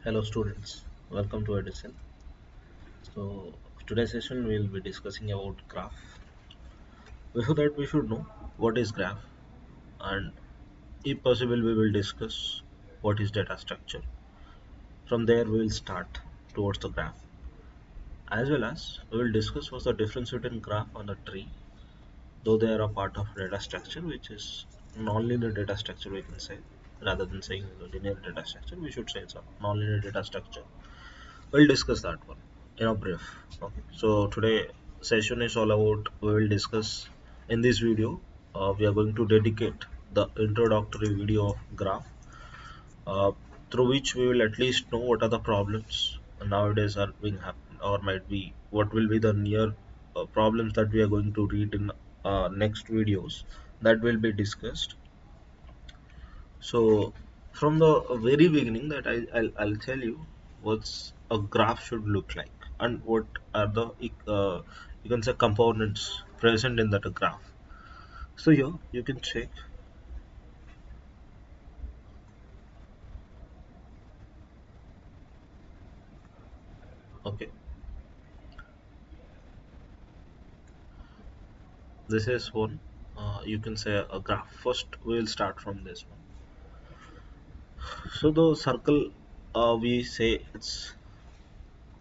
Hello students, welcome to Edison. So today's session we will be discussing about graph. Before that we should know what is graph, and if possible we will discuss what is data structure. From there we will start towards the graph. As well as we will discuss what's the difference between graph and a tree, though they are a part of data structure which is non-linear data structure we can say. Rather than saying linear data structure, we should say it's a non-linear data structure. We'll discuss that one in a brief. Okay, so today session is all about we will discuss in this video. We are going to dedicate the introductory video of graph, uh, through which we will at least know what are the problems nowadays are being happen, or might be what will be the near problems that we are going to read in next videos that will be discussed. So from the very beginning that I'll tell you what's a graph should look like and what are the you can say components present in that graph. So here you can check. Okay, this is one. You can say a graph. First we will start from this one. So the circle, we say it's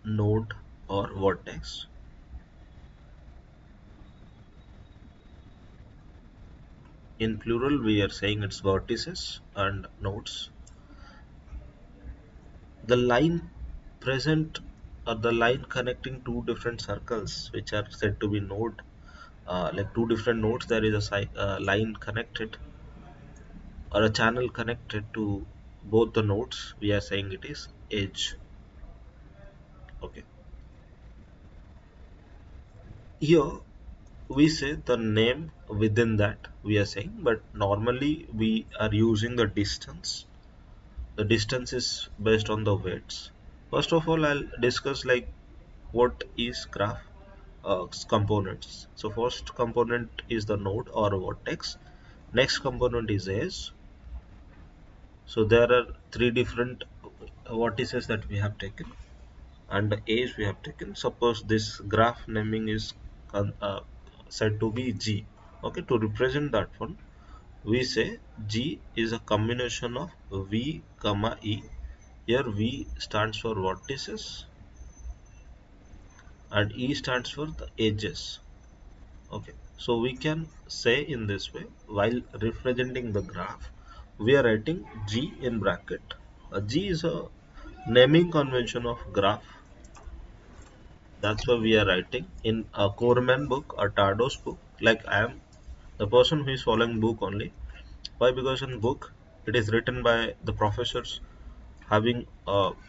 node or vertex. In plural we are saying it's vertices and nodes. The line present, or the line connecting two different circles which are said to be node, like two different nodes, there is a line connected or a channel connected to both the nodes, we are saying it is edge. Okay, here we say the name within that we are saying, but normally we are using the distance. The distance is based on the weights. First of all, I'll discuss like what is graph components. So first component is the node or vertex. Next component is edge. So there are three different vertices that we have taken, and the edge we have taken. Suppose this graph naming is said to be G. Okay, to represent that one, we say G is a combination of V comma E. Here V stands for vertices and E stands for the edges. Okay, so we can say in this way, while representing the graph, we are writing G in bracket. G is a naming convention of graph. That's why we are writing in a Corman book or Tardo's book. Like I am the person who is following book only. Why? Because in book it is written by the professors having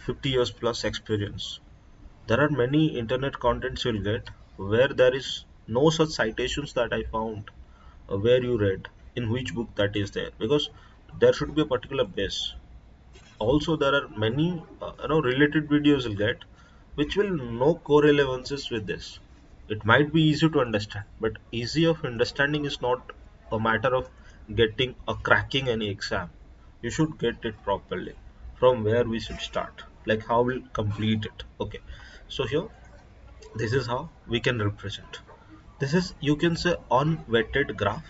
50 years plus experience. There are many internet contents you'll get where there is no such citations that I found, where you read in which book that is there, because there should be a particular base. Also there are many related videos you'll get which will no correlations with this. It might be easy to understand, but easy of understanding is not a matter of getting or cracking any exam. You should get it properly. From where we should start, like how we'll complete it. Okay, so here this is how we can represent. This is, you can say, unwetted graph.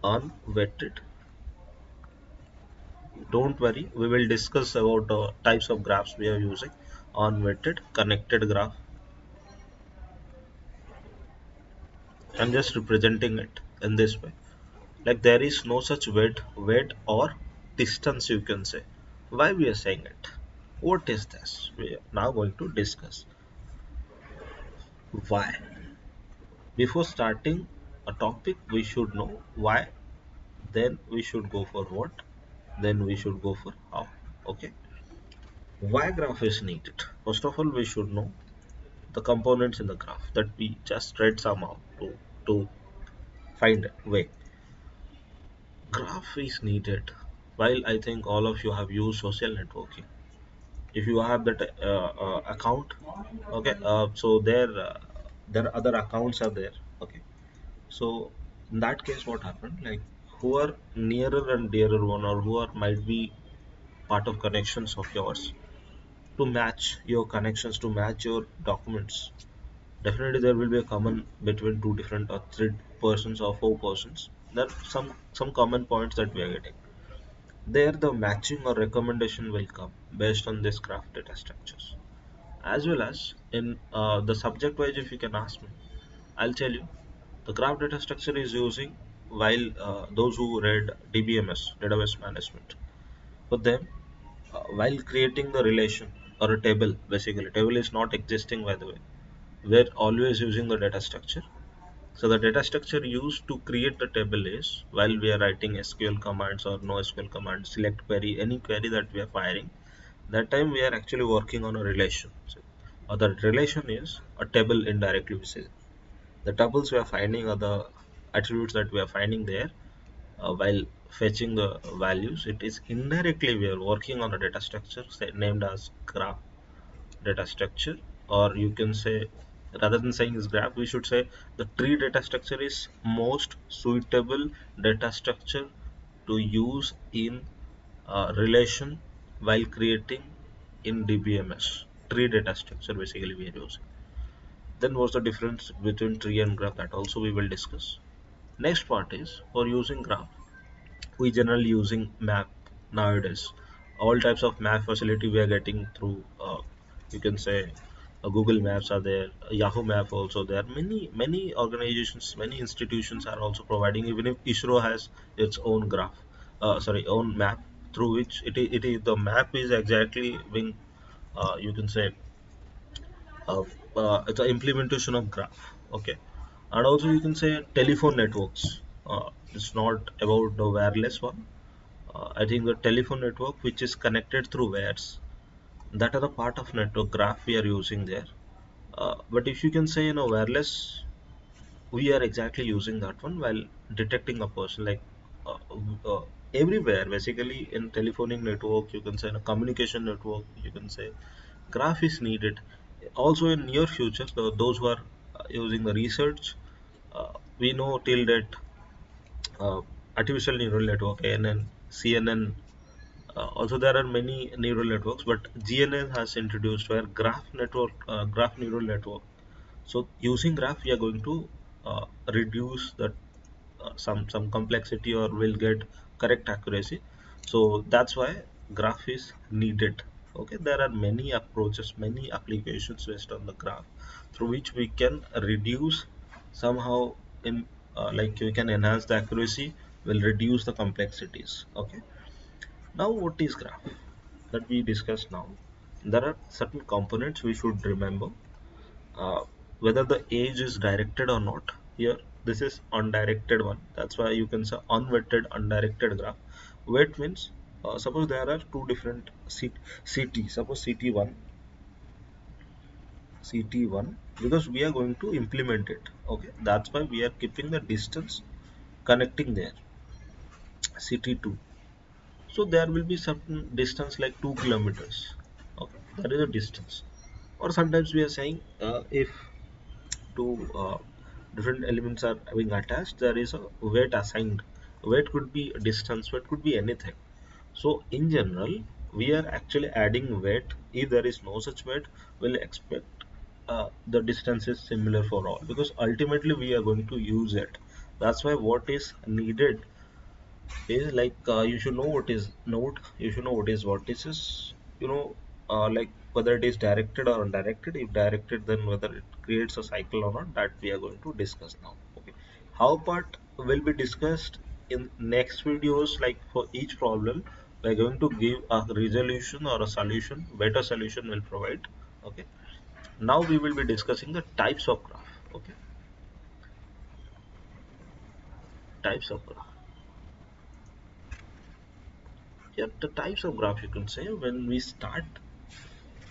Unwetted, don't worry, we will discuss about types of graphs we are using. Unwetted, connected graph. I'm just representing it in this way. Like there is no such weight or distance, you can say. Why we are saying it? What is this? We are now going to discuss why. Before starting a topic, we should know why. Then we should go for what. Then we should go for how. Okay. Why graph is needed? First of all, we should know the components in the graph that we just read somehow to find a way. Graph is needed. While I think all of you have used social networking, if you have that account, okay, so there are other accounts are there. Okay, so in that case, what happened? Like who are nearer and dearer one, or who are might be part of connections of yours. to match your connections, to match your documents. Definitely there will be a common between two different or three persons or four persons. There are some common points that we are getting. There the matching or recommendation will come based on this graph data structures. As well as in the subject wise, if you can ask me, I'll tell you the graph data structure is using while those who read DBMS, database management, for them, while creating the relation or a table, basically table is not existing by the way. We're always using the data structure. So the data structure used to create the table is while we are writing SQL commands or no SQL commands, select query, any query that we are firing, that time we are actually working on a relation. So, the relation is a table indirectly we say. The tuples we are finding are the attributes that we are finding there while fetching the values. It is indirectly we are working on a data structure named as graph data structure, or you can say rather than saying is graph, we should say the tree data structure is most suitable data structure to use in relation while creating in DBMS. Tree data structure basically we are using. Then what's the difference between tree and graph, that also we will discuss. Next part is for using graph we generally using map nowadays. All types of map facility we are getting through you can say Google Maps are there, Yahoo Map also there. Many organizations, many institutions are also providing, even if ISRO has its own graph, sorry, own map through which it is the map is exactly being you can say uh, it's an implementation of graph. Okay. And also you can say telephone networks. It's not about the wireless one. I think the telephone network which is connected through wires, that are the part of network graph we are using there. But if you can say in a wireless, we are exactly using that one while detecting a person like uh, uh, everywhere. Basically, in telephonic network, you can say in a communication network, you can say graph is needed. Also in near future, those who are using the research, we know till that uh, artificial neural network, ANN, CNN. Also, there are many neural networks, but GNN has introduced where graph neural network. So, using graph, we are going to reduce that some complexity or will get correct accuracy. So that's why graph is needed. Okay, there are many approaches, many applications based on the graph through which we can reduce somehow in like we can enhance the accuracy, will reduce the complexities. Okay, now what is graph that we discussed now? There are certain components we should remember, uh, whether the age is directed or not. Here this is undirected one, that's why you can say unweighted undirected graph. Weight means suppose there are two different CT, suppose CT1, CT1, because we are going to implement it. Okay, that's why we are keeping the distance connecting there. CT2, so there will be certain distance like 2 kilometers. Okay, that is a distance. Or sometimes we are saying if two different elements are being attached, there is a weight assigned. Weight could be distance, weight could be anything. So in general, we are actually adding weight. If there is no such weight, we'll expect the distance is similar for all, because ultimately we are going to use it. That's why what is needed is like you should know what is node, you should know what is vertices, you know, like whether it is directed or undirected. If directed, then whether it creates a cycle or not, that we are going to discuss now. Okay, how part will be discussed in next videos. Like for each problem we are going to give a resolution or a solution, better solution will provide. Okay, now we will be discussing the types of graph. Okay, types of graph. Yeah, the types of graph, you can say when we start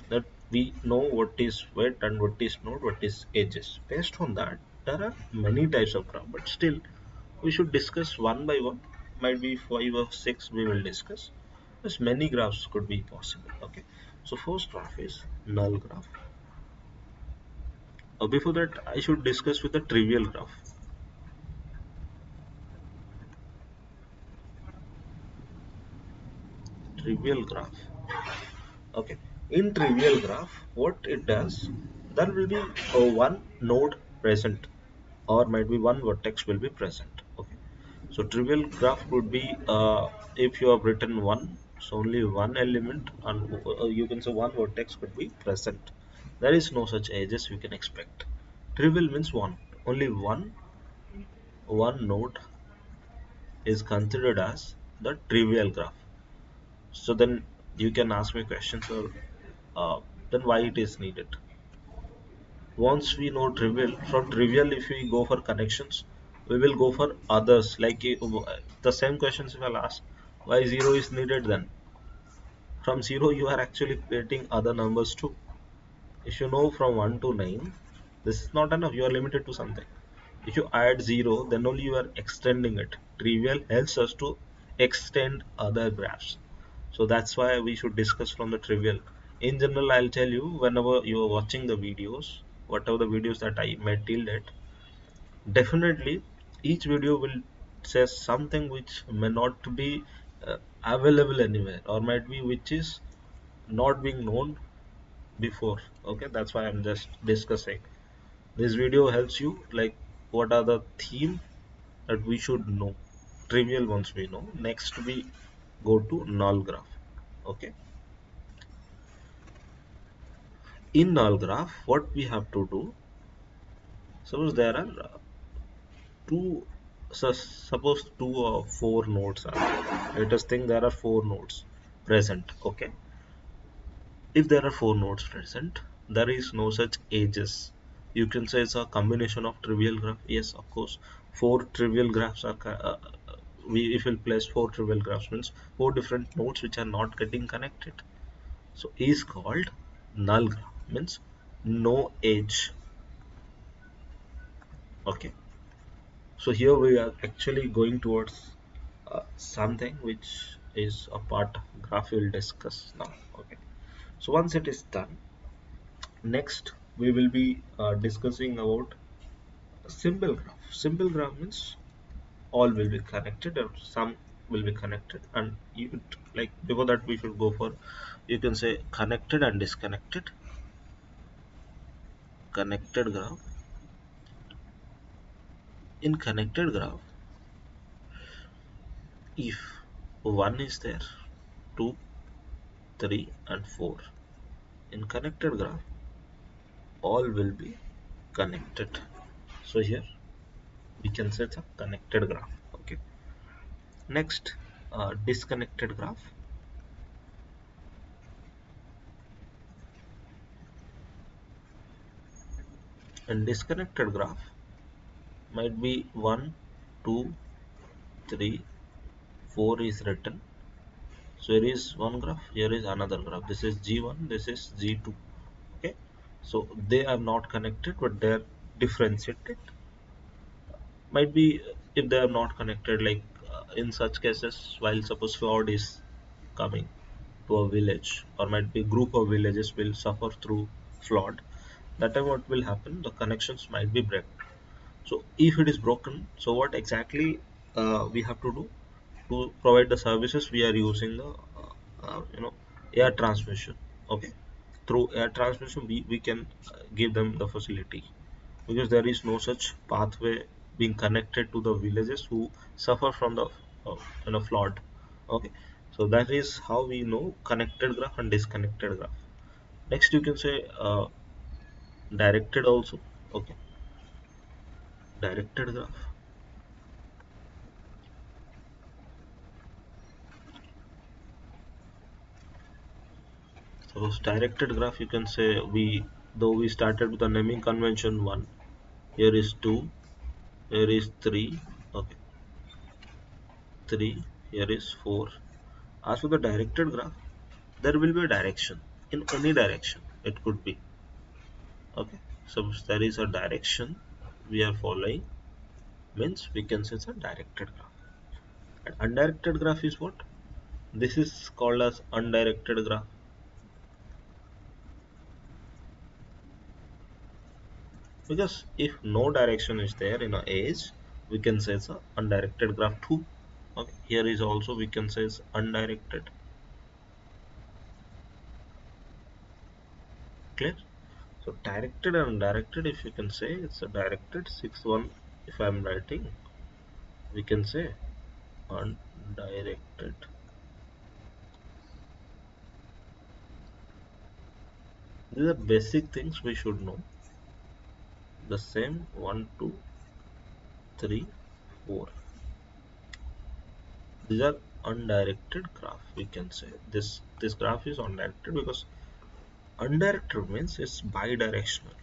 that we know what is weight and what is not, what is edges. Based on that, there are many types of graph, but still we should discuss one by one. Might be five or six we will discuss. As many graphs could be possible. Okay. So first graph is null graph. Before that, I should discuss with the trivial graph. Trivial graph. Okay. In trivial graph, what it does, there will be one node present, or might be one vertex will be present. Okay. So trivial graph would be if you have written one, so only one element, and you can say one vertex could be present. There is no such edges you can expect. Trivial means one, only one node is considered as the trivial graph. So then you can ask me questions, or then why it is needed. Once we know trivial, from trivial if we go for connections, we will go for others, like the same questions if I'll ask why 0 is needed, then from 0 you are actually creating other numbers too. If you know from 1 to 9, this is not enough, you are limited to something. If you add 0, then only you are extending it. Trivial helps us to extend other graphs. So that's why we should discuss from the trivial. In general, I'll tell you, whenever you are watching the videos, whatever the videos that I made till date, definitely each video will say something which may not be available anywhere, or might be which is not being known before. Okay, that's why I'm just discussing. This video helps you, like, what are the theme that we should know. Trivial ones we know. Next we go to null graph. Okay, in null graph what we have to do, suppose there are two, suppose two or four nodes are there. Let us think there are four nodes present. Okay, if there are four nodes present, there is no such edges. You can say it's a combination of trivial graph. Yes, of course, four trivial graphs are we, if we'll place four trivial graphs, means four different nodes which are not getting connected, so is called null graph, means no edge. Okay, so here we are actually going towards something which is a part of graph we'll discuss now. Okay, so once it is done, next we will be discussing about simple graph. Simple graph means all will be connected or some will be connected, and you, like, before that we should go for, you can say, connected and disconnected. Connected graph. In connected graph, if 1 is there, 2, 3 and 4, in connected graph all will be connected. So here we can say it's a connected graph. Okay, next, disconnected graph. And disconnected graph might be 1, 2, 3, 4 is written. So here is one graph, here is another graph. This is G1, this is G2. Okay, so they are not connected, but they are differentiated. Might be if they are not connected, like in such cases, while suppose flood is coming to a village, or might be group of villages will suffer through flood. That time what will happen? The connections might be break. So if it is broken, so what exactly we have to do to provide the services? We are using the air transmission. Okay, through air transmission we can give them the facility, because there is no such pathway being connected to the villages who suffer from the flood. Okay, so that is how we know connected graph and disconnected graph. Next you can say directed also. Okay, directed graph. Suppose directed graph, you can say, we, though we started with the naming convention 1, here is 2, here is 3, okay, 3, here is 4. As for the directed graph, there will be a direction in any direction. It could be, okay. So there is a direction we are following, means we can say it's a directed graph. And undirected graph is what? This is called as undirected graph, because if no direction is there in a edge, we can say it's a undirected graph too. Okay, here is also we can say it's undirected. Clear? So directed and undirected, if you can say it's a directed 6 1. If I'm writing, we can say undirected. These are basic things we should know. The same 1 2 3 4. These are undirected graph. We can say this graph is undirected because undirected means it's bidirectional.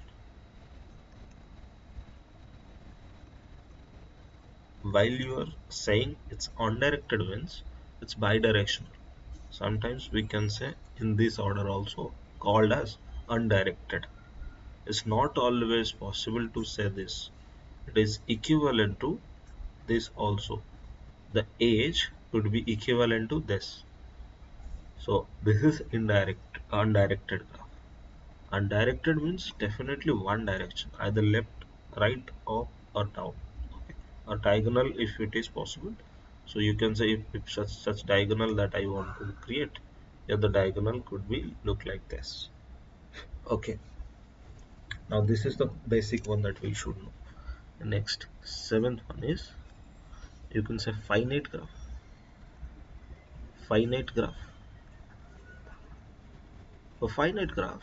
While you are saying it's undirected means it's bidirectional. Sometimes we can say in this order also called as undirected. It's not always possible to say this. It is equivalent to this also. The age could be equivalent to this. So this is indirect, undirected graph. Undirected means definitely one direction, either left, right, up or down. Okay. Or diagonal if it is possible. So you can say if such diagonal that I want to create, yeah, the diagonal could be look like this. Okay. Now this is the basic one that we should know. Next, seventh one is you can say finite graph. Finite graph. A finite graph,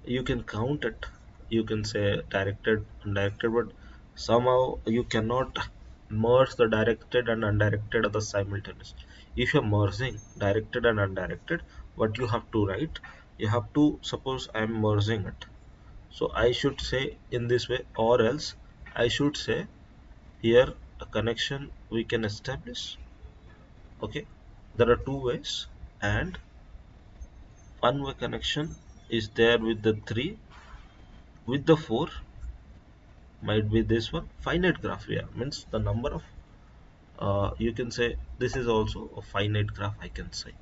you can count it. You can say directed, undirected, but somehow you cannot merge the directed and undirected at the simultaneous. If you're merging directed and undirected, what you have to write, you have to suppose I'm merging it. So I should say in this way, or else I should say here a connection we can establish. Okay, there are two ways, and one way connection is there with the 3, with the 4 might be this one. Finite graph here means the number of you can say this is also a finite graph, I can say.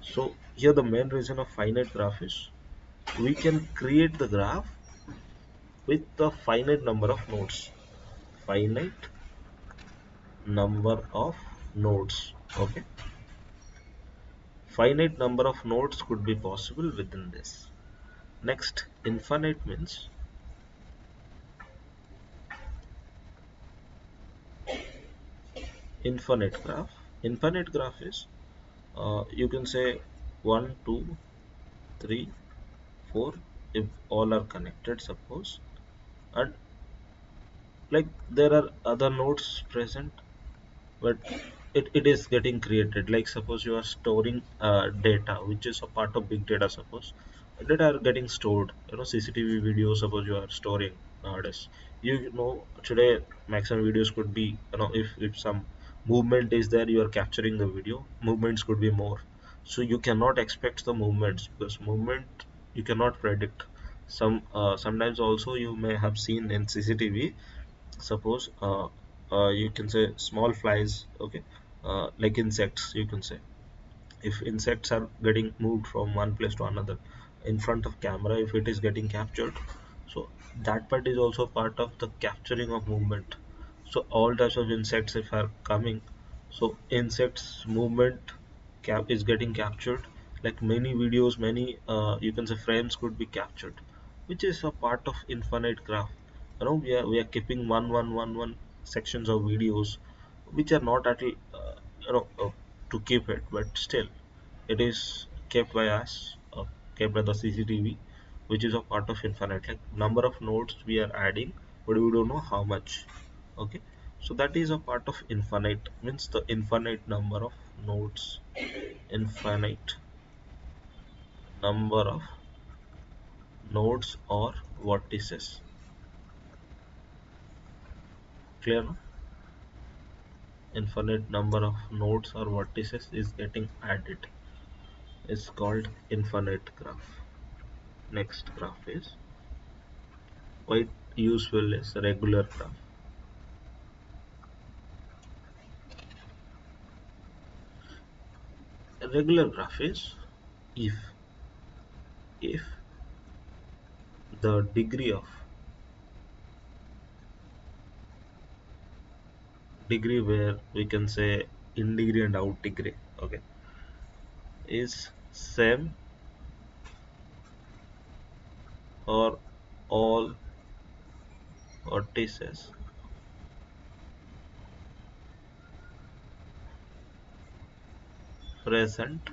So here the main reason of finite graph is we can create the graph with the finite number of nodes. Finite number of nodes. Okay, finite number of nodes could be possible within this. Next, infinite means infinite graph. Infinite graph is you can say 1 2 3 4 if all are connected, suppose, and like there are other nodes present, but it is getting created. Like suppose you are storing data which is a part of big data. Suppose data are getting stored, CCTV videos suppose you are storing nowadays. Today maximum videos could be, if some movement is there, you are capturing the video, movements could be more. So you cannot expect the movements because movement you cannot predict. Sometimes also you may have seen in CCTV, suppose you can say small flies, okay, like insects, you can say if insects are getting moved from one place to another in front of camera, if it is getting captured, so that part is also part of the capturing of movement. So all types of insects if are coming, so insects movement is getting captured, like many videos, many you can say frames could be captured, which is a part of infinite graph. We are keeping one sections of videos which are not at to keep it, but still it is kept by us, kept by the CCTV, which is a part of infinite. Like number of nodes we are adding, but we don't know how much. Okay, so that is a part of infinite. Means the infinite number of nodes, infinite number of nodes or vertices. Clear? No? Infinite number of nodes or vertices is getting added. It's called infinite graph. Next graph is quite useful is regular graph. A regular graph is if the degree where we can say in degree and out degree, okay, is same or all vertices present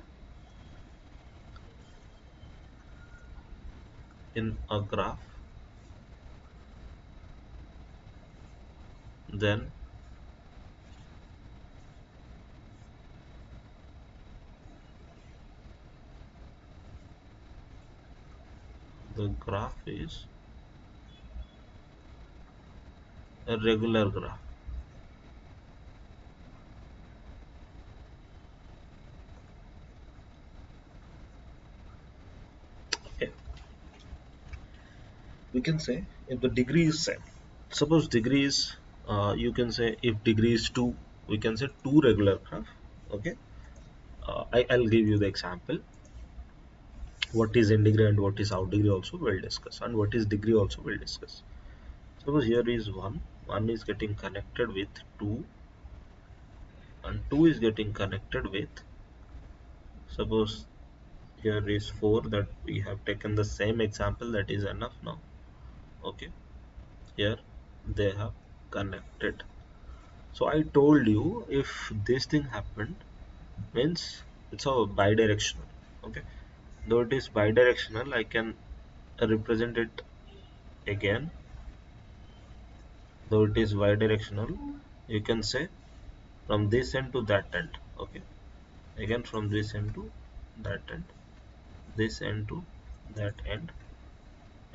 in a graph, then the graph is a regular graph. Okay. We can say if the degree is same. Suppose degree is, you can say if degree is 2, we can say 2 regular graph. Okay. I'll give you the example. What is in degree and what is out degree also we'll discuss, and what is degree also we'll discuss. Suppose here is 1 is getting connected with 2, and 2 is getting connected with, suppose here is 4, that we have taken the same example, that is enough now. Okay, here they have connected. So I told you if this thing happened means it's a bidirectional. Okay, though it is bidirectional, I can represent it again. Though it is bidirectional, you can say from this end to that end. Okay, again from this end to that end, this end to that end,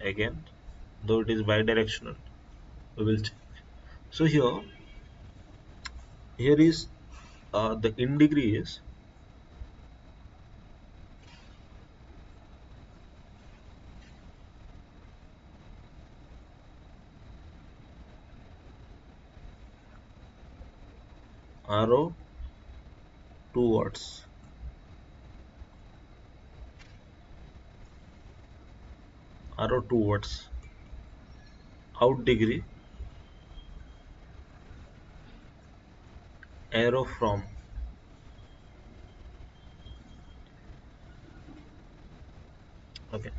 again, though it is bidirectional, we will check. So here is the in degree is arrow towards, arrow towards, out degree, arrow from. Okay,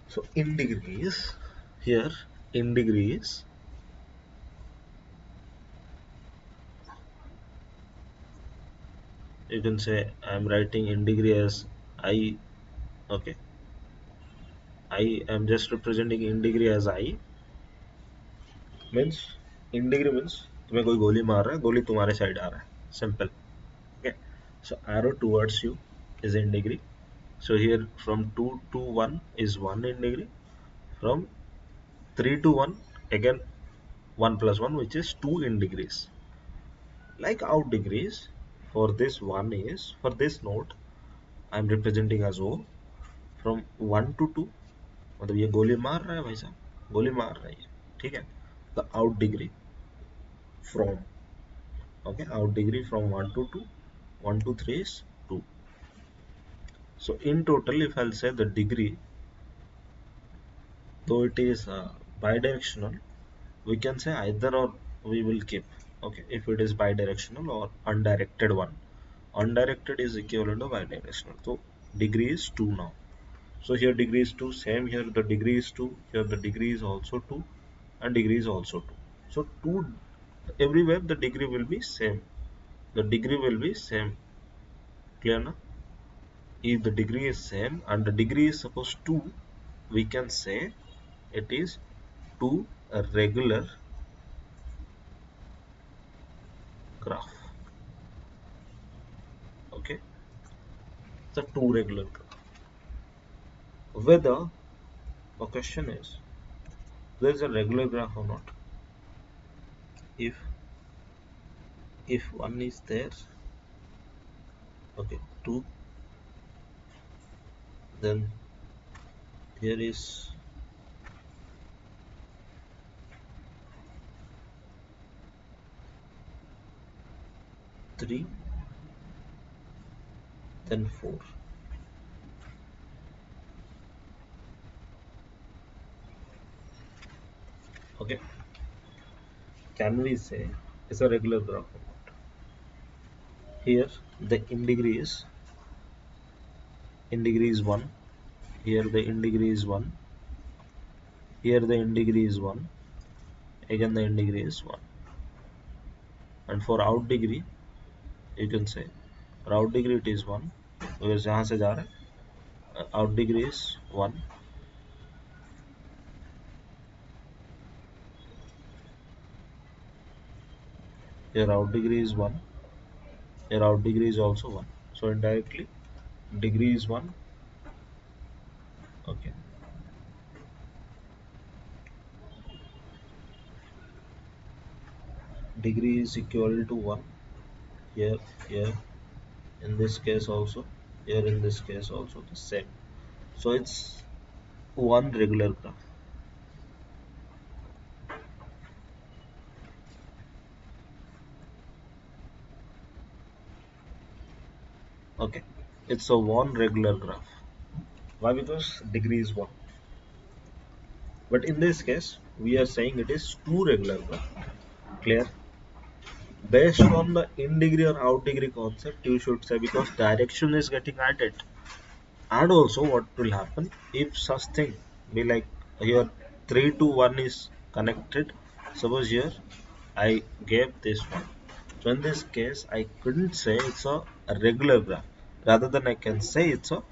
so in degrees, here in degrees, you can say I'm writing in degree as I. Okay, I am just representing in degree as I, means in degree means तुम्हें कोई गोली मार रहा है, गोली तुम्हारे side आ रहा है, simple. Okay, so arrow towards you is in degree. So here from 2 to 1 is 1 in degree, from 3 to 1 again 1 plus 1, which is 2 in degrees. Like out degrees, for this one is, for this node I am representing as O, from 1 to 2, मतलब ये गोली मार रहा है भाई साहब, गोली मार रहा है ये, ठीक है. The out degree from, okay, out degree from 1 to 2, 1 to 3 is 2. So in total, if I'll say the degree, though it is bidirectional, we can say either or we will keep. Okay, if it is bidirectional or undirected one. Undirected is equivalent to bidirectional. So degree is 2 now. So here degree is 2, same here the degree is 2, here the degree is also 2, and degree is also 2. So 2, everywhere the degree will be same. The degree will be same. Clear now? If the degree is same and the degree is suppose 2, we can say it is 2 a regular graph. Okay, the 2 regular graph. Whether the question is there is a regular graph or not. If one is there, okay, 2, then here is 3, then 4. Okay, can we say it's a regular graph or not? Here the in degree is 1. Here the in degree is 1. Here the in degree is 1, again the in degree is 1. And for out degree, you can say for out degree it is 1, because यहाँ से जा रहा है, out degree is 1. Here out degree is 1, here out degree is also 1. So indirectly degree is 1. Okay, degree is equal to 1 here, here, in this case also, here in this case also the same. So it's one regular graph. Okay, it's a one regular graph. Why? Because degree is 1. But in this case, we are saying it is two regular graph. Clear? Based on the in degree or out degree concept, you should say, because direction is getting added. And also, what will happen if such thing be like here 3 to 1 is connected? Suppose here I gave this one. So in this case, I couldn't say it's a regular graph. Rather than I can say it's a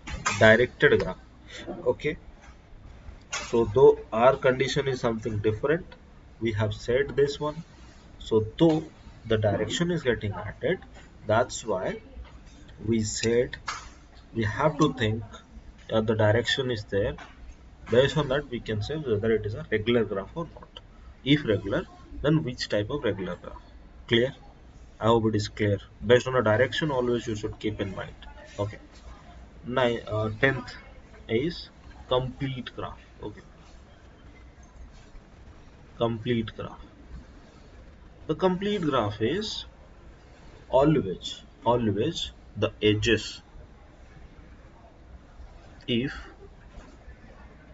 directed graph. Okay. So though our condition is something different, we have said this one. So though the direction is getting added, that's why we said we have to think the direction is there. Based on that, we can say whether it is a regular graph or not. If regular, then which type of regular graph? Clear? I hope it is clear. Based on a direction, always you should keep in mind. Okay. 10th is complete graph. Okay. Complete graph. The complete graph is always the edges. If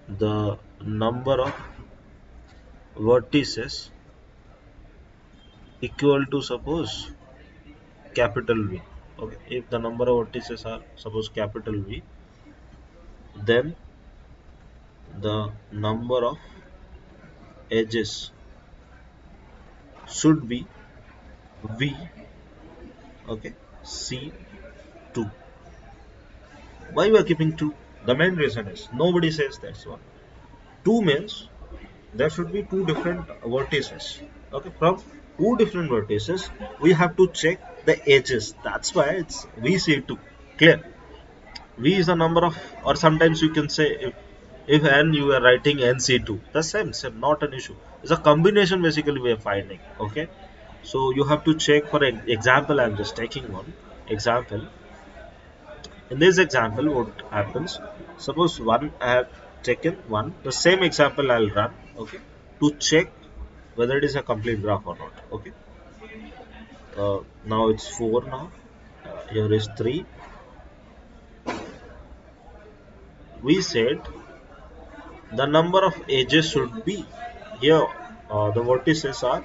the number of vertices equal to, suppose, capital V. Okay. If the number of vertices are, suppose, capital V, then the number of edges should be V. Okay. C2. Why we are keeping 2? The main reason is nobody says that's one. 2 means there should be two different vertices. Okay, from two different vertices, we have to check the edges. That's why it's VC2. Clear? V is the number of, or sometimes you can say if n you are writing NC2. The same, not an issue. It's a combination basically we are finding. Okay, so you have to check. For an example, I'm just taking one example. In this example, what happens? Suppose one I have taken one, the same example I'll run, okay, to check whether it is a complete graph or not. Okay, now it's 4 now. Here is 3. We said the number of edges should be here. The vertices are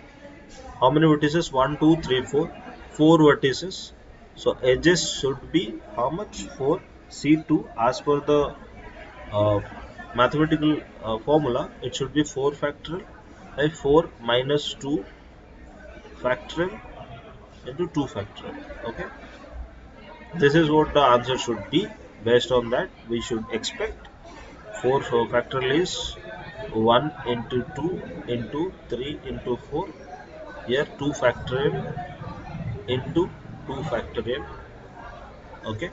how many vertices? 1, 2, 3, 4. 4 vertices. So edges should be how much? 4. C2 as per the uh, mathematical formula, it should be 4 factorial by 4 minus 2 factorial into 2 factorial. Okay, this is what the answer should be. Based on that, we should expect 4 factorial is 1 into 2 into 3 into 4. Here 2 factorial into 2 factorial. Okay,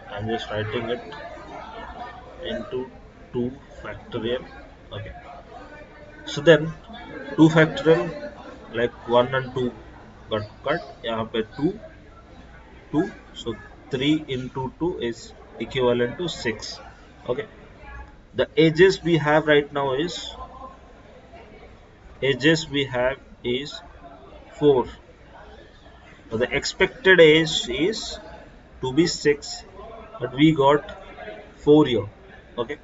I'm just writing it into 2 factorial. Okay, so then 2 factorial, like 1 and 2 got cut. यहाँ पे 2 2, so 3 into 2 is equivalent to 6. Okay, the edges we have is 4. So the expected age is to be 6, but we got 4 here. Okay,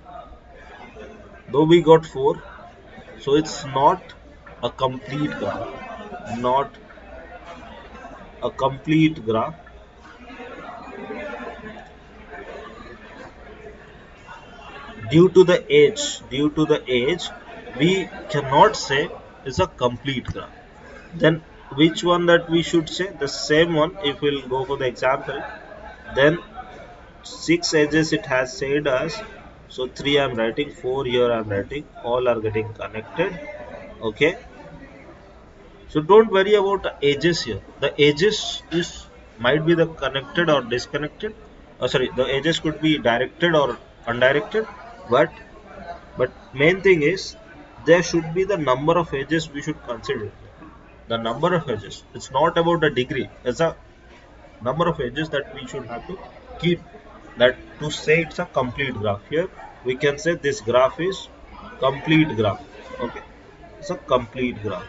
though we got 4, so it's not a complete graph, not a complete graph. due to the age, we cannot say it's a complete graph. Then which one that we should say? The same one. If we'll go for the example, then six edges it has said us. So three I'm writing, four here I'm writing. All are getting connected. Okay. So don't worry about the edges here. The edges is might be the connected or disconnected. Sorry, the edges could be directed or undirected. But main thing is there should be the number of edges we should consider. The number of edges. It's not about the degree. It's a number of edges that we should have to keep, that to say it's a complete graph. Here we can say this graph is complete graph. Okay, it's a complete graph.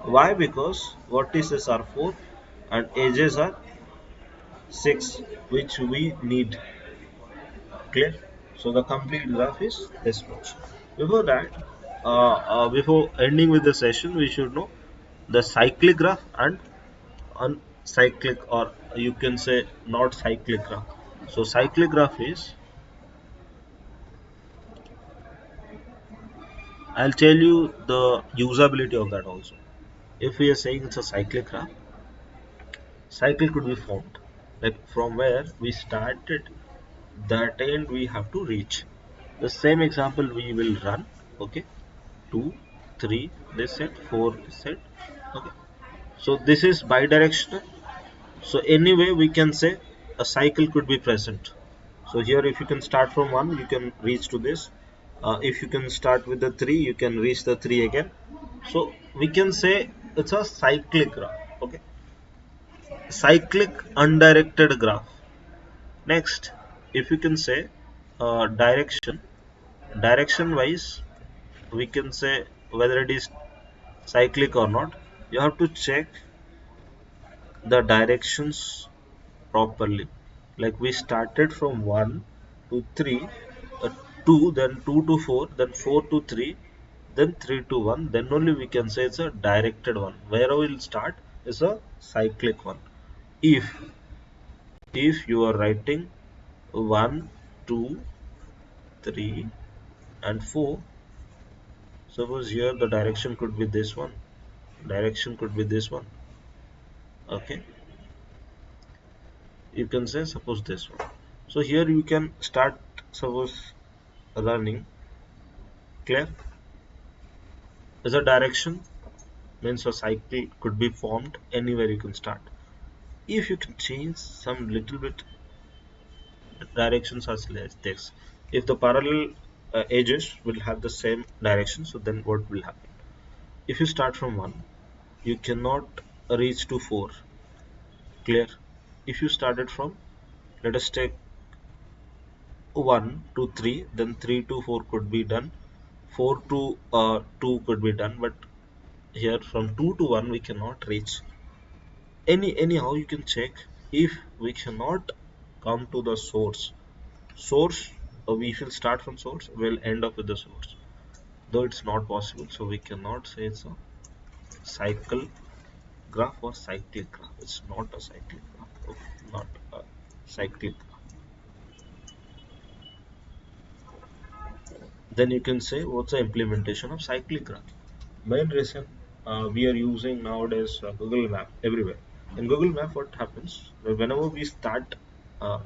Why? Because vertices are 4 and edges are 6, which we need. Clear? So the complete graph is this much. Before that, before ending with the session, we should know the cyclic graph and uncyclic, or you can say not cyclic graph. So cyclic graph is, I'll tell you the usability of that also. If we are saying it's a cyclic graph, cycle could be formed like from where we started, that end we have to reach. The same example we will run. Okay, 2 3 this set, 4 this set. Okay, so this is bidirectional. So anyway we can say a cycle could be present. So here if you can start from 1 you can reach to this. If you can start with the 3 you can reach the 3 again. So we can say it's a cyclic graph. Okay, cyclic undirected graph. Next, if you can say direction wise, we can say whether it is cyclic or not. You have to check the directions properly. Like we started from 1 to 3, 2, then 2 to 4, then 4 to 3, then 3 to 1, then only we can say it's a directed one. Where we'll start is a cyclic one. If you are writing 1, 2, 3, and 4, suppose here the direction could be this one, direction could be this one. Okay, you can say suppose this one. So here you can start suppose running. Clear? As a direction means a cycle could be formed anywhere you can start. If you can change some little bit directions as this, if the parallel edges will have the same direction, so then what will happen? If you start from 1, you cannot reach to 4. Clear? If you started from, let us take 1 to 3, then 3 to 4 could be done, 4 to 2 could be done, but here from 2 to 1 we cannot reach. Anyhow you can check. If we cannot come to the source, we will start from source, we'll end up with the source, though it's not possible. So we cannot say it's a cycle graph or cyclic graph. It's not a cyclic graph. Okay, not a cyclic graph. Then you can say what's the implementation of cyclic graph. Main reason we are using nowadays Google Map everywhere. In Google Map, what happens whenever we start, uh,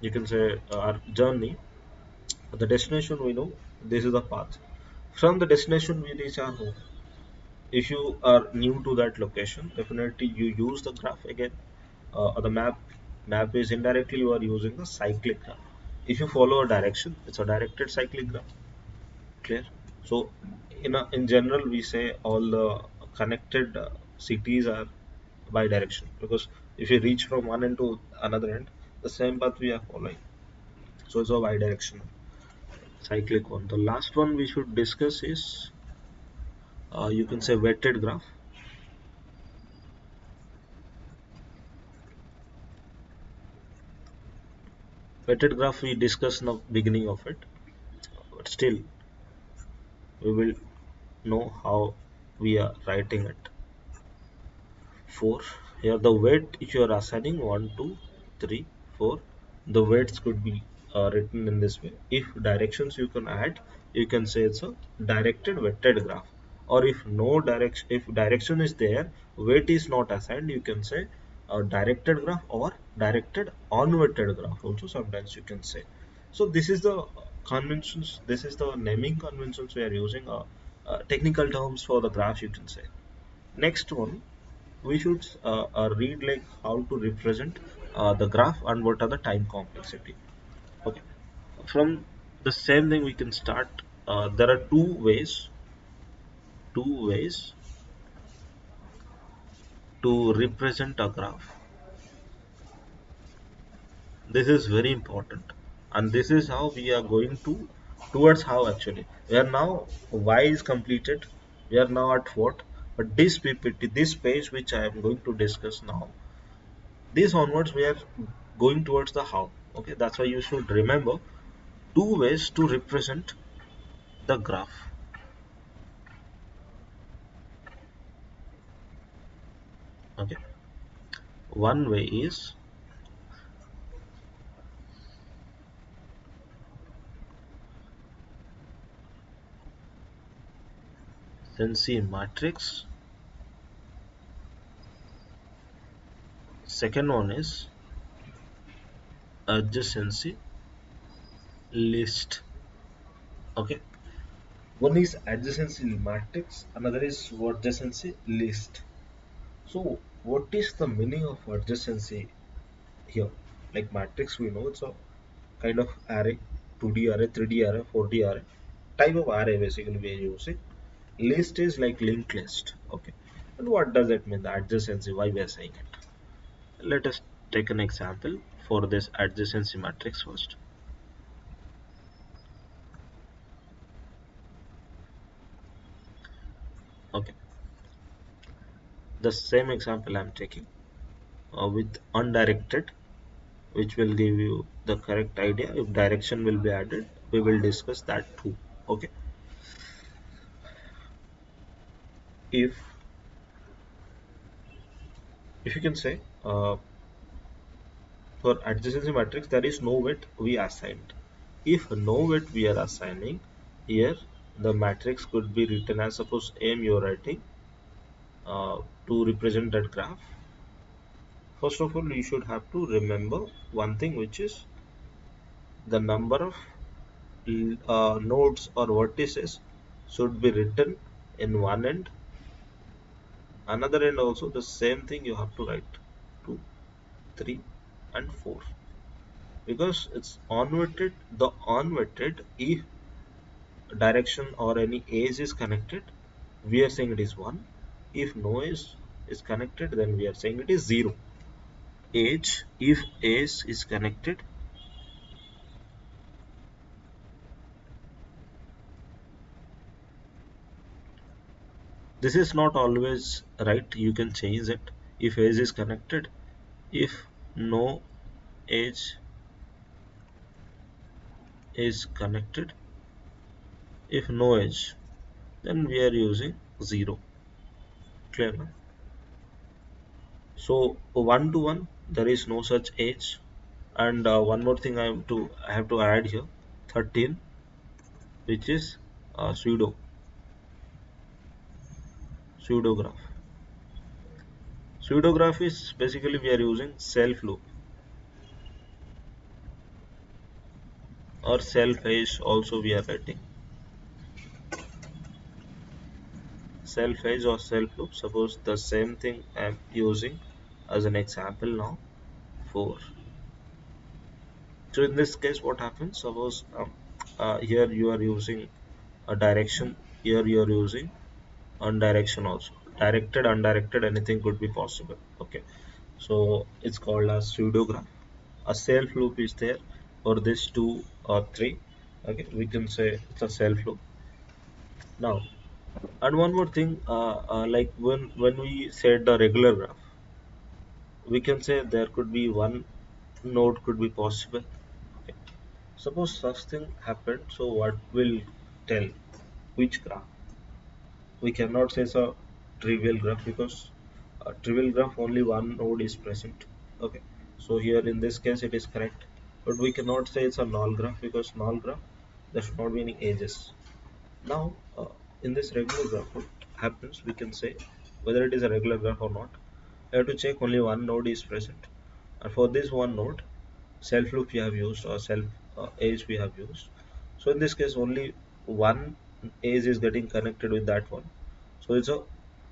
you can say our journey, the destination we know, this is the path. From the destination we reach our home. If you are new to that location, definitely you use the graph again. The map is indirectly you are using the cyclic graph. If you follow a direction, it's a directed cyclic graph. Clear? So in general we say all the connected cities are bi-directional, because if you reach from one end to another end, the same path we are following. So it's a bi-directional cyclic one. The last one we should discuss is you can say weighted graph. Weighted graph we discussed in the beginning of it, but still we will know how we are writing it. 4. Here the weight if you are assigning 1, 2, 3, 4. the weights could be written in this way. If directions you can add, you can say it's a directed weighted graph. Or if no direction, if direction is there, weight is not assigned, you can say a directed graph or directed unweighted graph also sometimes you can say. So this is the conventions, this is the naming conventions we are using, technical terms for the graph you can say. Next one, we should read like how to represent the graph and what are the time complexity. Okay, from the same thing we can start. There are two ways to represent a graph. This is very important, and this is how we are going to towards how actually we are now. Y is completed, we are now at what, but this ppt, this page which I am going to discuss now, this onwards we are going towards the how. Okay, that's why you should remember two ways to represent the graph. Okay, one way is Sensi matrix. Second one is adjacency list. Okay, one is adjacency matrix, another is adjacency list. So what is the meaning of adjacency here? Like matrix, we know it's a kind of array, 2D array, 3D array, 4D array, type of array basically we are using. List is like linked list. Okay, and what does it mean, the adjacency, why we are saying it? Let us take an example for this adjacency matrix first. Okay, the same example I'm taking with undirected, which will give you the correct idea. If direction will be added, we will discuss that too. Okay, if you can say for adjacency matrix there is no weight we assigned. If no weight we are assigning here, the matrix could be written as, suppose m you are writing to represent that graph. First of all, you should have to remember one thing, which is the number of nodes or vertices should be written in one end. Another end also the same thing you have to write, 2, 3 and 4, because it's onweighted. The onweighted, if direction or any edge is connected, we are saying it is 1. If no edge is connected, then we are saying it is 0. Edge, if edge is connected, this is not always right, you can change it. If edge is connected, if no edge is connected, if no edge, then we are using 0. Clear now? So 1 to 1 there is no such edge. And one more thing I have to add here, 13, which is pseudograph. Pseudograph is basically we are using self loop or self edge also we are writing. Self edge or self loop, suppose the same thing I am using as an example now for. So in this case what happens, suppose here you are using a direction, here you are using undirection also, directed, undirected, anything could be possible. Okay, so it's called as pseudograph. A self loop is there for this 2 or 3. Okay, we can say it's a self loop now. And one more thing, like when we said the regular graph, we can say there could be one node could be possible. Okay, suppose such thing happened, so what will tell which graph? We cannot say it's a trivial graph, because trivial graph only one node is present. Okay, so here in this case it is correct. but we cannot say it's a null graph because null graph there should not be any edges. Now in this regular graph what happens, we can say whether it is a regular graph or not. I have to check only one node is present, and for this one node self loop we have used, or self edge we have used. So in this case only one edge is getting connected with that one, so it's a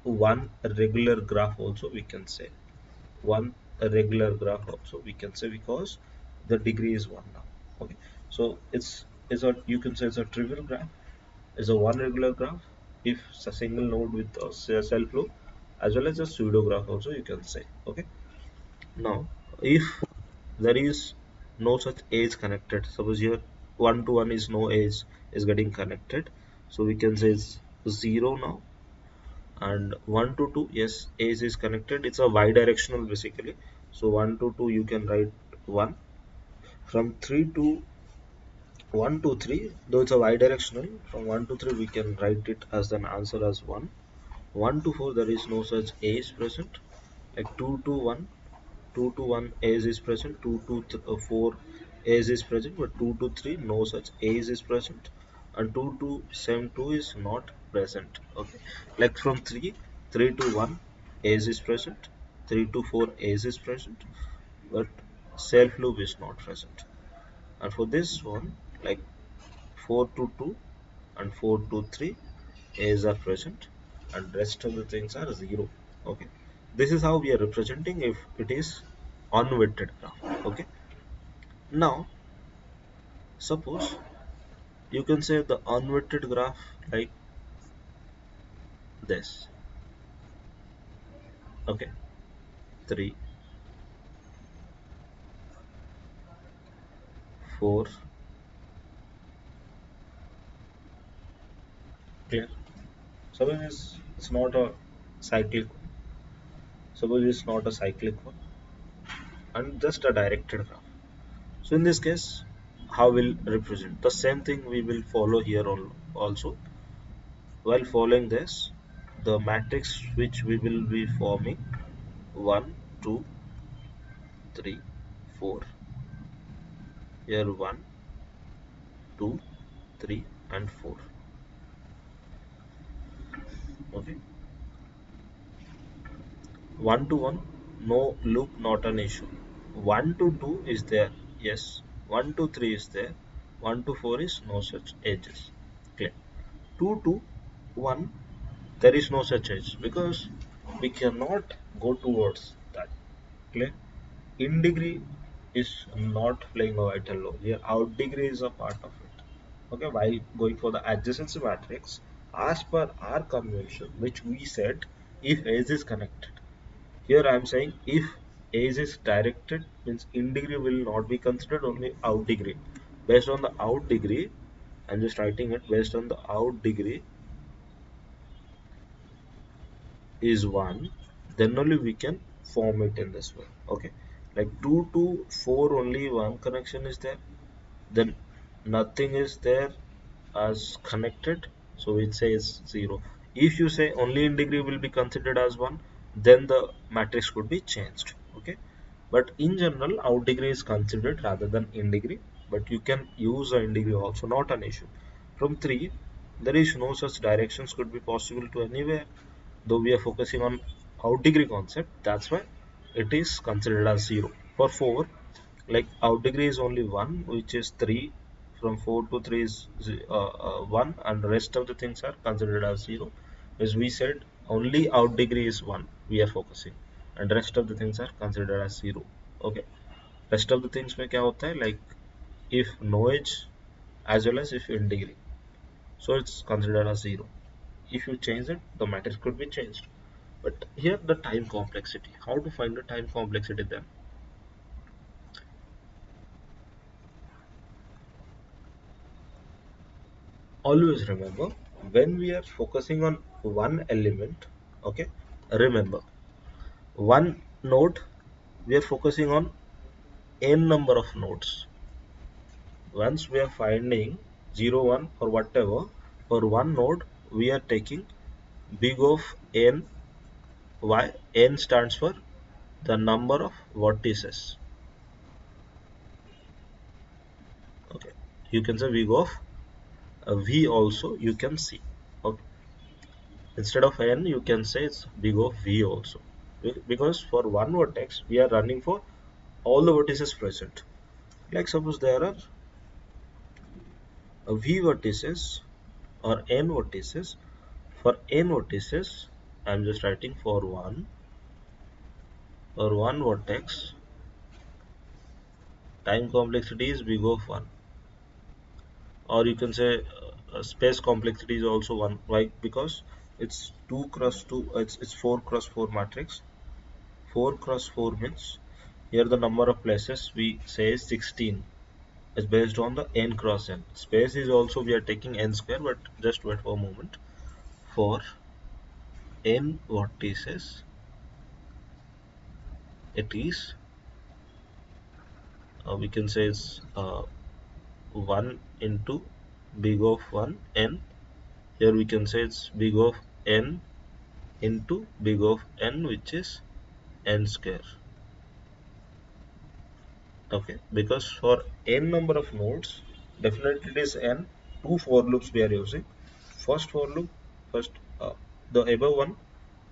one regular graph also we can say, one regular graph also we can say, because the degree is one now. Okay, so it's a, you can say it's a trivial graph, is a one regular graph if it's a single node with a self loop, as well as a pseudo graph also you can say. Okay, now if there is no such edge connected, suppose here one to one is no edge is getting connected, so we can say it's 0 now. And 1 to 2, yes, edge is connected, it's a bi-directional basically, so 1 to 2 you can write 1. From 3 to 1 to 3, though it's a bi-directional, from 1 to 3 we can write it as an answer as 1. 1 to 4 there is no such edge present, like 2 to 1, 2 to 1 edge is present, 2 to 4 edge is present, but 2 to 3 no such edge is present, and 2 to 7 2 is not present. Okay, like from 3 to 1 edge is present, 3 to 4 edge is present, but self loop is not present. And for this one, like 4 to 2 and 4 to 3 A's are present, and rest of the things are 0. Okay, this is how we are representing if it is unweighted graph. Okay, now suppose you can say the unweighted graph like this. Okay, 3, 4, clear. Suppose it's not a cyclic one. Suppose it's not a cyclic one and just a directed graph. So in this case, how will represent the same thing we will follow here also. While following this, the matrix which we will be forming 1, 2, 3, 4. Here 1, 2, 3, and 4. Okay, 1 to 1, no loop, not an issue. 1 to 2 is there, yes. 1 to 3 is there. 1 to 4 is no such edges. Okay, 2 to 1, there is no such edge because we cannot go towards that. Clear? In degree is not playing a vital role. Here out degree is a part of it. Okay, while going for the adjacency matrix, as per our convention, which we said if edge is connected. Here I am saying if edge is directed means in degree will not be considered, only out degree. Based on the out degree, I'm just writing it based on the out degree is 1, then only we can form it in this way. Okay, like 2 to 4 only one connection is there, then nothing is there as connected, so it says 0. If you say only in degree will be considered as 1, then the matrix could be changed. Okay, but in general out degree is considered rather than in degree, but you can use a in degree also, not an issue. From 3 there is no such directions could be possible to anywhere, though we are focusing on out degree concept, that's why it is considered as 0. For 4, like out degree is only 1, which is 3. From 4 to 3 is 1, and the rest of the things are considered as 0. As we said, only out degree is 1 we are focusing, and rest of the things are considered as 0. Okay, rest of the things में क्या होता है, like if no edge as well as if in degree, so it's considered as 0. If you change it, the matrix could be changed. But here the time complexity, how to find the time complexity then? Always remember, when we are focusing on one element, okay, remember one node, we are focusing on n number of nodes. Once we are finding 0 1 or whatever, for one node we are taking big of n. Why? N stands for the number of vertices. you can say big of v also you can see. Okay, instead of n you can say it's big of v also. Because for one vertex we are running for all the vertices present. Like suppose there are v vertices or n vertices. For n vertices I'm just writing for one vertex, time complexity is big of 1, or you can say space complexity is also 1. Why? Because it's 2 cross 2, it's 4 cross 4 matrix. 4 cross 4 means here the number of places we say is 16. It's based on the n cross n. Space is also we are taking n square, but just wait for a moment. For n vertices it is we can say it's 1 into big of 1 n. Here we can say it's big of n into big of n, which is n square. Okay, because for n number of nodes definitely it is n. Two for loops we are using. First for loop, first the above one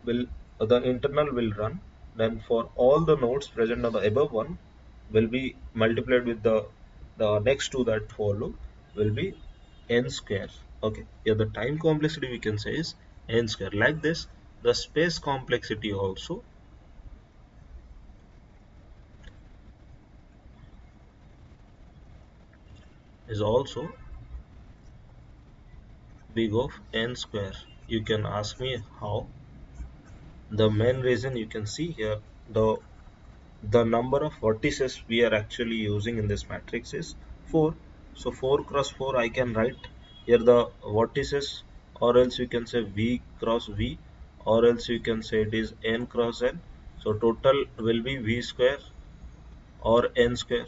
will the internal will run, then for all the nodes present on the above one will be multiplied with the next to that for loop will be n square. Okay, here the time complexity we can say is n square. Like this, the space complexity also is also big of n square. You can ask me how. The main reason you can see here, the number of vertices we are actually using in this matrix is 4. So 4 cross 4 I can write here the vertices, or else you can say v cross v, or else you can say it is n cross n. So total will be v square or n square.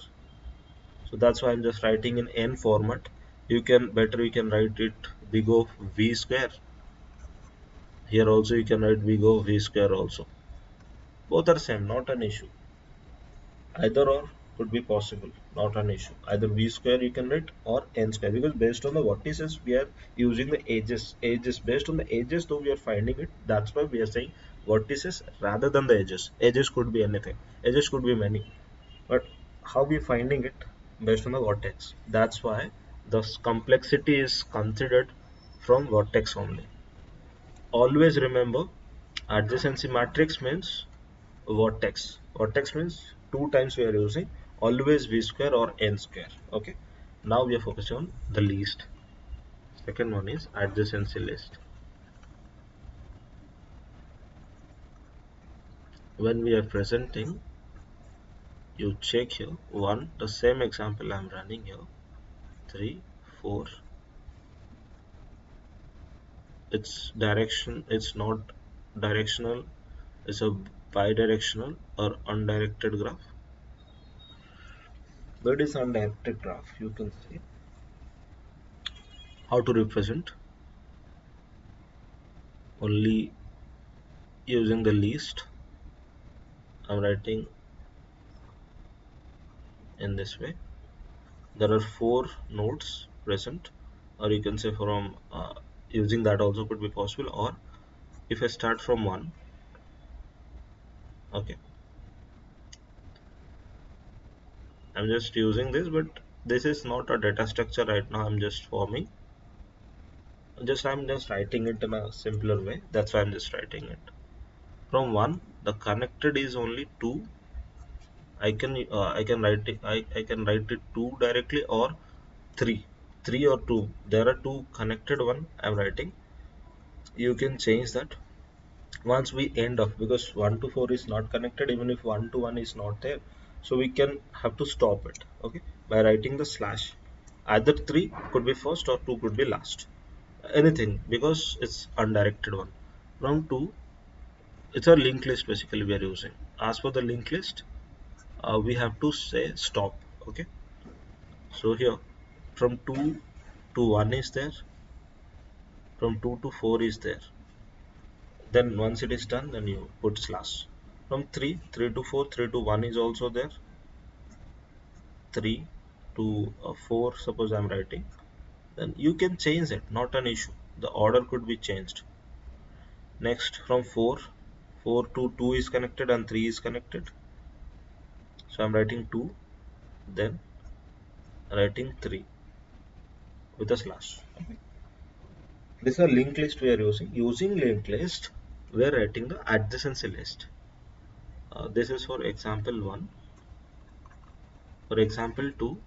So that's why I'm just writing in n format. You can write it big of v square. Here also you can write big of v square also. Both are same, not an issue. Either or could be possible, not an issue. Either v square you can write or n square, because based on the vertices we are using the edges based on the edges, though we are finding it. That's why we are saying vertices rather than the edges. Edges could be anything, edges could be many, but how we finding it based on the vertex. That's why the complexity is considered from vertex only. Always remember, adjacency matrix means vertex. Vertex means two times we are using always v square or n square. Okay. Now we are focusing on the least. Second one is adjacency list. When we are presenting, you check here one, the same example I am running here. 3, 4. It's direction. It's not directional. It's a bidirectional or undirected graph. That is undirected graph. You can see how to represent only using the least. I'm writing in this way. There are 4 nodes present, or you can say from using that also could be possible. Or if I start from 1, okay, I'm just using this, but this is not a data structure right now. I'm just forming, I'm just writing it in a simpler way. That's why I'm just writing it from 1. The connected is only 2. I can write it, I can write it 2 directly, or 3, 3 or 2. There are 2 connected one I'm writing. You can change that once we end up, because 1 to 4 is not connected. Even if 1 to 1 is not there, so we can have to stop it, okay, by writing the slash. Either 3 could be first or 2 could be last, anything, because it's undirected one. From 2, it's a linked list basically we are using. As for the linked list, we have to say stop. Okay, so here from 2 to 1 is there, from 2 to 4 is there. Then once it is done, then you put slash. From 3 to 4, 3 to 1 is also there. 3 to 4, suppose I'm writing, then you can change it, not an issue. The order could be changed. Next, from 4, 4 to 2 is connected and 3 is connected. So I'm writing 2, then writing 3 with a slash. This is a linked list we are using. Using linked list, we are writing the adjacency list. This is for example 1. For example 2,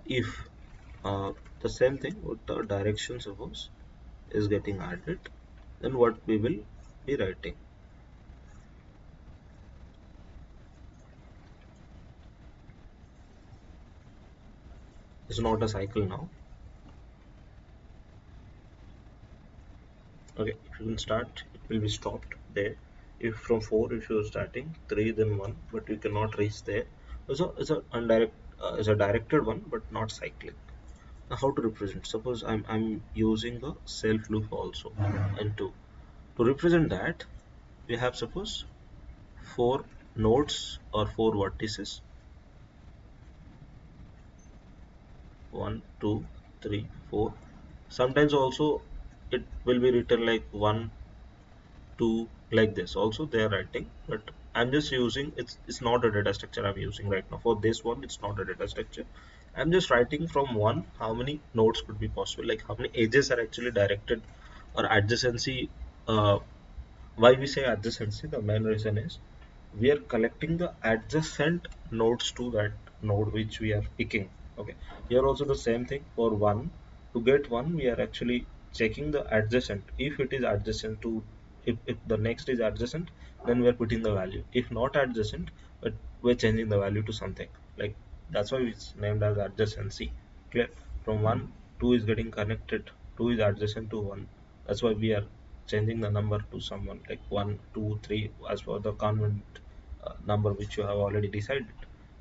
if the same thing with the direction suppose is getting added, then what we will be writing is not a cycle now. Okay, if you can start, it will be stopped there. If from 4, if you are starting 3, then 1, but you cannot reach there. So it's a directed one, but not cyclic. Now how to represent? Suppose I'm using the self loop also and to represent that we have suppose 4 nodes or 4 vertices, 1 2 3 4. Sometimes also it will be written like 1 2 like this also they are writing, but I'm just using it's not a data structure I'm using right now. For this one it's not a data structure. I'm just writing from 1 how many nodes could be possible, like how many edges are actually directed or adjacency. Why we say adjacency, the main reason is we are collecting the adjacent nodes to that node which we are picking. Okay, here also the same thing. For 1, to get 1 we are actually checking the adjacent. If it is adjacent to, if the next is adjacent, then we are putting the value. If not adjacent, but we're changing the value to something like, that's why it's named as adjacency. Clear? From 1, 2 is getting connected, 2 is adjacent to 1, that's why we are changing the number to someone like 1 2 3 as per the convent number which you have already decided.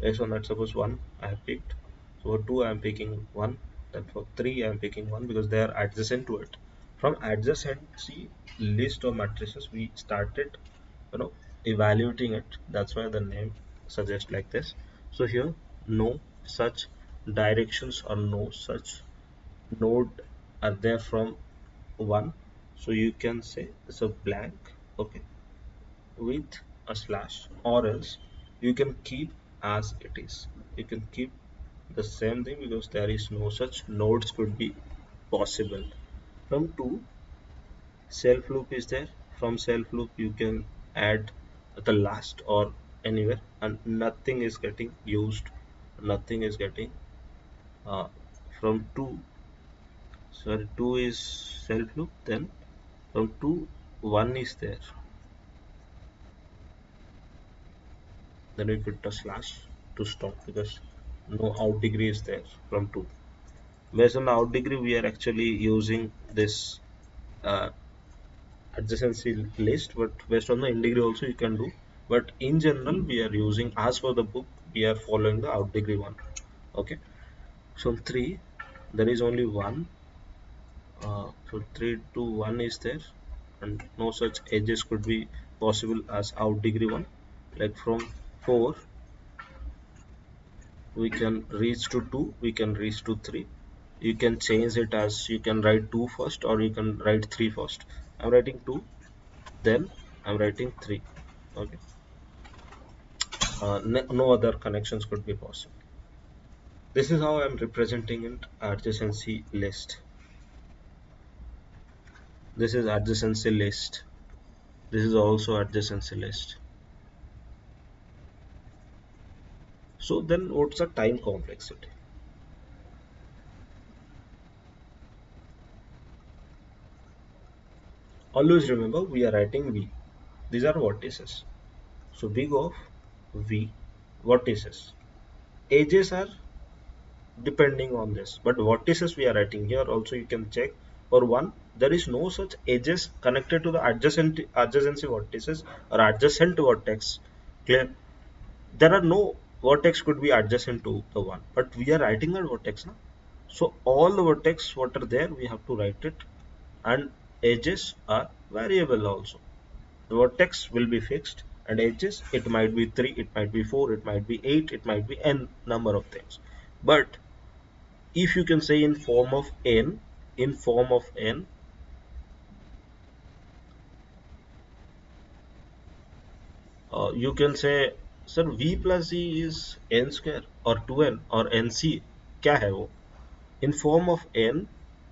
Based on that, suppose 1 I have picked, so for 2 I am picking 1, then for 3 I am picking 1 because they are adjacent to it. From adjacency list of matrices we started, you know, evaluating it. That's why the name suggests like this. So here no such directions or no such node are there from 1, so you can say it's a blank. Okay, with a slash, or else you can keep as it is. You can keep the same thing because there is no such nodes could be possible. From 2, self loop is there. From self loop you can add at the last or anywhere, and nothing is getting used, nothing is getting uh, from 2. Sorry, 2 is self loop, then from 2 1 is there, then we put a slash to stop because no out degree is there from 2. Based on the out degree we are actually using this uh, adjacency list, but based on the in degree also you can do, but in general we are using, as per the book, we are following the out degree one. Okay, so 3 there is only one, so 3 to 1 is there, and no such edges could be possible as out degree one. Like from 4 we can reach to 2, we can reach to 3. You can change it as, you can write 2 first or you can write 3 first. I'm writing 2, then I'm writing 3. Okay, no other connections could be possible. This is how I'm representing in adjacency list. This is adjacency list. This is also adjacency list. So then what's the time complexity? Always remember we are writing V. These are vertices. So big of V vertices. Edges are depending on this, but vertices we are writing here also you can check. For 1 there is no such edges connected to the adjacency vertices or adjacent vertex. Clear? There are no vertex could be adjacent to the one, but we are writing a vertex now. So all the vertex what are there we have to write it, and edges are variable also. The vertex will be fixed, and edges, it might be 3, it might be 4, it might be 8, it might be n number of things. But if you can say in form of n, in form of n, you can say, sir, v plus e is n square or 2n or nc. क्या है वो? In form of n,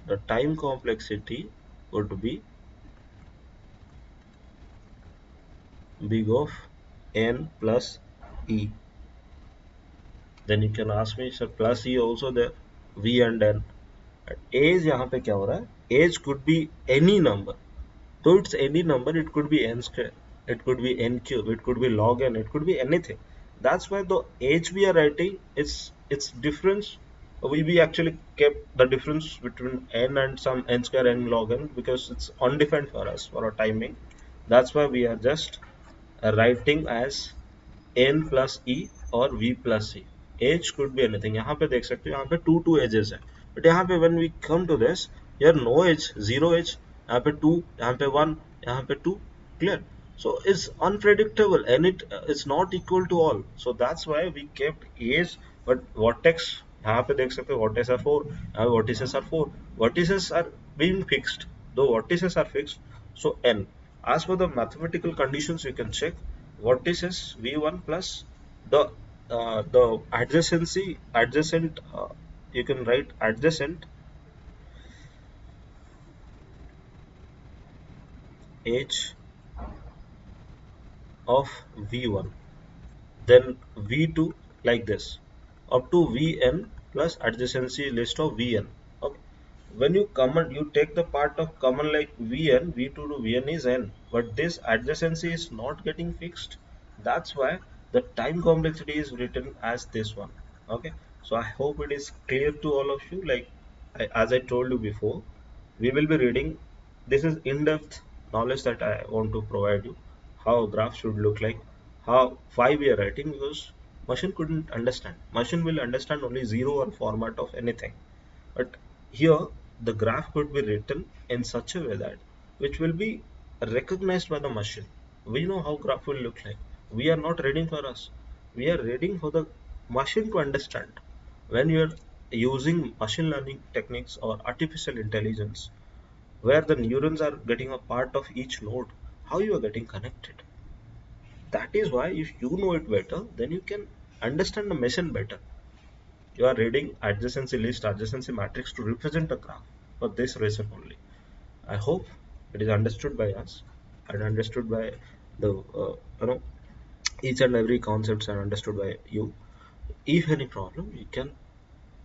the time complexity would be big of n plus e. Then you can ask me, sir, plus e also there, v and n. Age यहाँ पे क्या हो रहा है? Age could be any number. So it's any number, it could be n square, it could be n cube, it could be log n, it could be anything. That's why the age we are writing, it's difference. We actually kept the difference between n and some n square n log n because it's undefined for us for our timing. That's why we are just writing as n plus e और v plus e. Age could be anything. यहाँ पे देख सकते हो, यहाँ पे two edges है. But यहाँ पे when we come to this, here no edge, zero edge. यहाँ पे 2, यहाँ पे 1, यहाँ पे 2. Clear? So it's unpredictable and it's not equal to all. So that's why we kept age, but vertex यहाँ पे देख सकते हो vertices are 4, यहाँ पे vertices are 4. Vertices are being fixed. Though vertices are fixed, so n. As for the mathematical conditions, you can check vertices v1 plus the adjacency adjacent, you can write adjacent edge of v1, then v2 like this up to vn plus adjacency list of vn. Okay, when you common, you take the part of common like vn, v2 to vn is n, but this adjacency is not getting fixed. That's why the time complexity is written as this one. Okay, so I hope it is clear to all of you. Like as I told you before, we will be reading, this is in-depth knowledge that I want to provide you, how a graph should look like, how 5 we are writing, because machine couldn't understand. Machine will understand only 0 1 format of anything, but here the graph could be written in such a way that which will be recognized by the machine. We know how graph will look like. We are not reading for us, we are reading for the machine to understand. When you are using machine learning techniques or artificial intelligence, where the neurons are getting a part of each node, how you are getting connected. That is why if you know it better, then you can understand the machine better. You are reading adjacency list, adjacency matrix to represent a graph for this reason only. I hope it is understood by us and understood by the each and every concepts are understood by you. If any problem, you can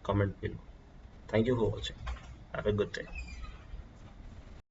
comment below. Thank you for watching. Have a good day.